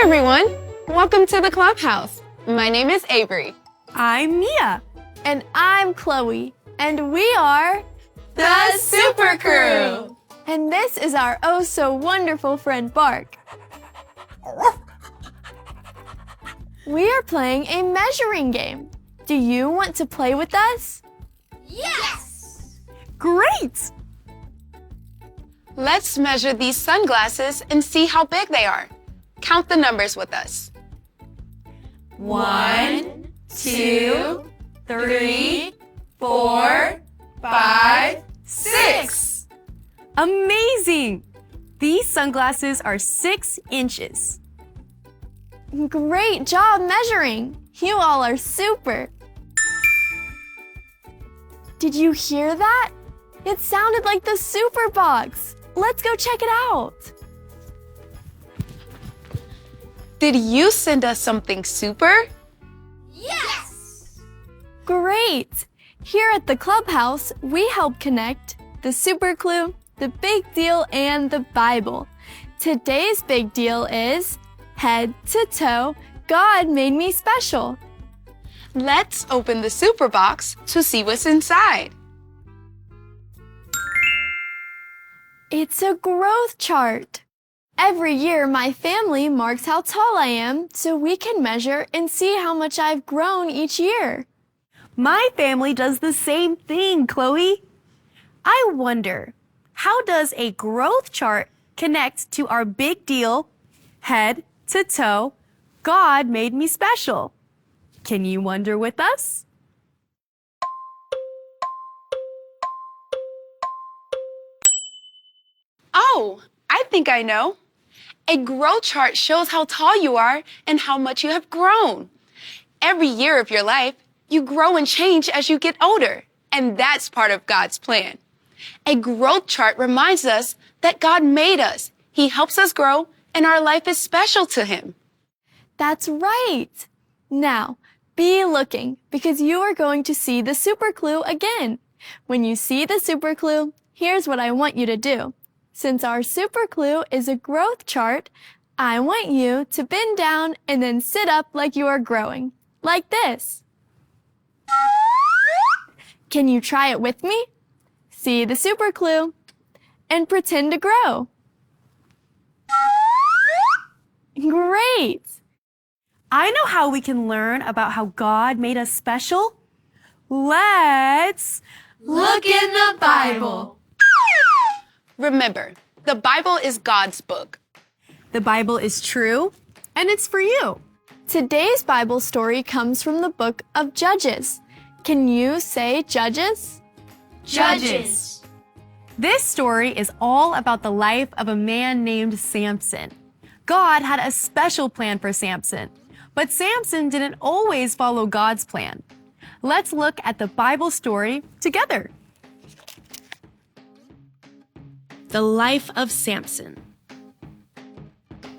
everyone! Welcome to the clubhouse. My name is Avery. I'm Mia. And I'm Chloe. And we are the Super Crew! And this is our oh so wonderful friend Bark. We are playing a measuring game. Do you want to play with us? Yes! Great! Let's measure these sunglasses and see how big they are. Count the numbers with us. 1, 2, 3, 4, 5, 6. Amazing! These sunglasses are 6 inches. Great job measuring. You all are super. Did you hear that? It sounded like the super box. Let's go check it out. Did you send us something super? Yes! Great! Here at the clubhouse, we help connect the super clue, the big deal, and the Bible. Today's big deal is head to toe, God made me special. Let's open the super box to see what's inside. It's a growth chart. Every year, my family marks how tall I am so we can measure and see how much I've grown each year. My family does the same thing, Chloe. I wonder, how does a growth chart connect to our big deal, head to toe, God made me special? Can you wonder with us? Oh, I think I know. A growth chart shows how tall you are and how much you have grown. Every year of your life, you grow and change as you get older, and that's part of God's plan. A growth chart reminds us that God made us. He helps us grow, and our life is special to Him. That's right. Now, be looking because you are going to see the super clue again. When you see the super clue, here's what I want you to do. Since our super clue is a growth chart, I want you to bend down and then sit up like you are growing, like this. Can you try it with me? See the super clue and pretend to grow. Great! I know how we can learn about how God made us special. Let's Look in the Bible. Remember, the Bible is God's book. The Bible is true, and it's for you. Today's Bible story comes from the book of Judges. Can you say Judges? Judges. This story is all about the life of a man named Samson. God had a special plan for Samson, but Samson didn't always follow God's plan. Let's look at the Bible story together. The life of Samson.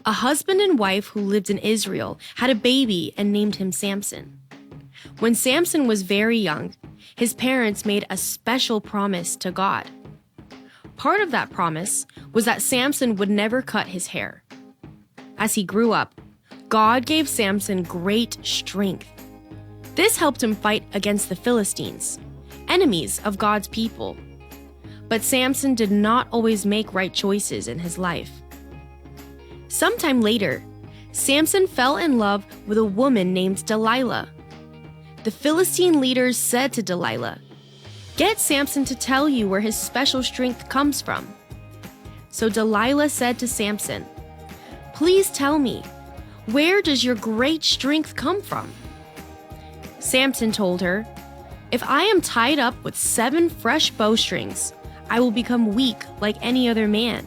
A husband and wife who lived in Israel had a baby and named him Samson. When Samson was very young, his parents made a special promise to God. Part of that promise was that Samson would never cut his hair. As he grew up, God gave Samson great strength. This helped him fight against the Philistines, enemies of God's people. But Samson did not always make right choices in his life. Sometime later, Samson fell in love with a woman named Delilah. The Philistine leaders said to Delilah, "Get Samson to tell you where his special strength comes from." So Delilah said to Samson, "Please tell me, where does your great strength come from?" Samson told her, "If I am tied up with 7 fresh bowstrings, I will become weak like any other man."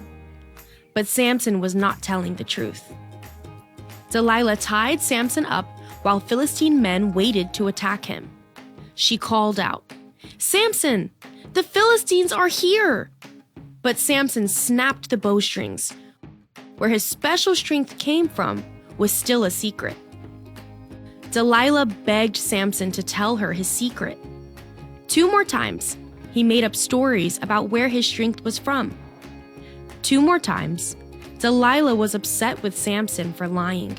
But Samson was not telling the truth. Delilah tied Samson up while Philistine men waited to attack him. She called out, "Samson, the Philistines are here!" But Samson snapped the bowstrings. Where his special strength came from was still a secret. Delilah begged Samson to tell her his secret. 2 more times, he made up stories about where his strength was from. 2 more times, Delilah was upset with Samson for lying.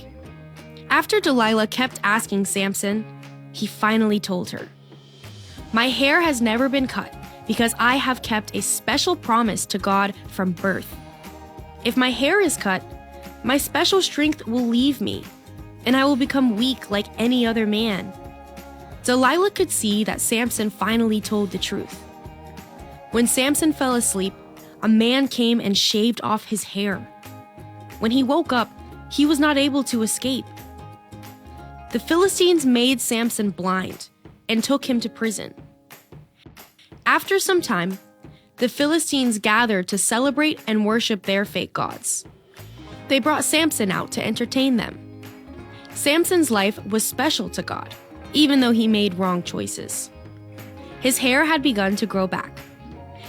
After Delilah kept asking Samson, he finally told her, "My hair has never been cut because I have kept a special promise to God from birth. If my hair is cut, my special strength will leave me, and I will become weak like any other man." Delilah could see that Samson finally told the truth. When Samson fell asleep, a man came and shaved off his hair. When he woke up, he was not able to escape. The Philistines made Samson blind and took him to prison. After some time, the Philistines gathered to celebrate and worship their fake gods. They brought Samson out to entertain them. Samson's life was special to God, even though he made wrong choices. His hair had begun to grow back.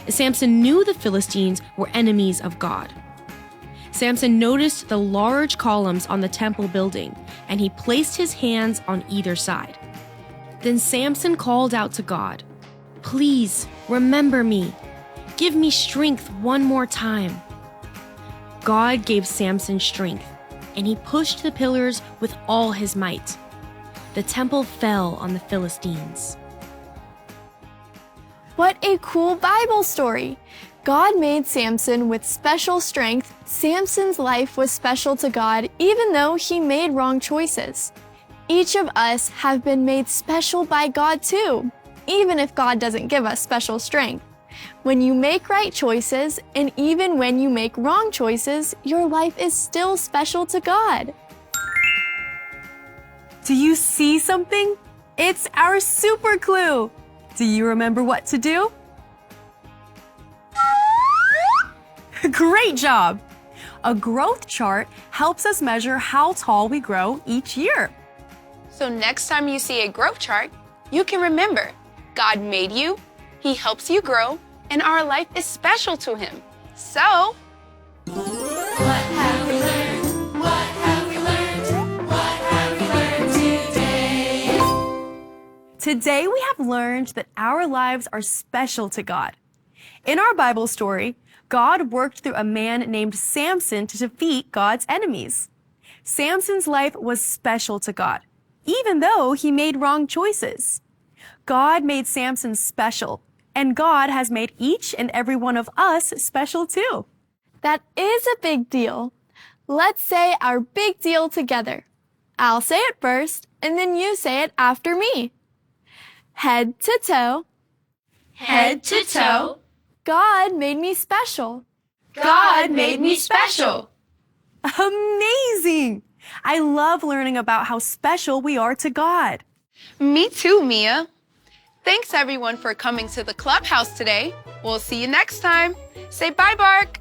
Samson knew the Philistines were enemies of God. Samson noticed the large columns on the temple building, and he placed his hands on either side. Then Samson called out to God, "Please remember me. Give me strength one more time." God gave Samson strength, and he pushed the pillars with all his might. The temple fell on the Philistines. What a cool Bible story! God made Samson with special strength. Samson's life was special to God even though he made wrong choices. Each of us have been made special by God too, even if God doesn't give us special strength. When you make right choices, and even when you make wrong choices, your life is still special to God. Do you see something? It's our super clue. Do you remember what to do? Great job! A growth chart helps us measure how tall we grow each year. So next time you see a growth chart, you can remember God made you, He helps you grow, and our life is special to Him. So, What have we learned? What have we learned? What have we learned today? Today we have learned that our lives are special to God. In our Bible story, God worked through a man named Samson to defeat God's enemies. Samson's life was special to God, even though he made wrong choices. God made Samson special, and God has made each and every one of us special too. That is a big deal. Let's say our big deal together. I'll say it first, and then you say it after me. Head to toe, Head to toe, God made me special. God made me special. Amazing! I love learning about how special we are to God. Me too, Mia. Thanks everyone for coming to the clubhouse today. We'll see you next time. Say bye, Bark.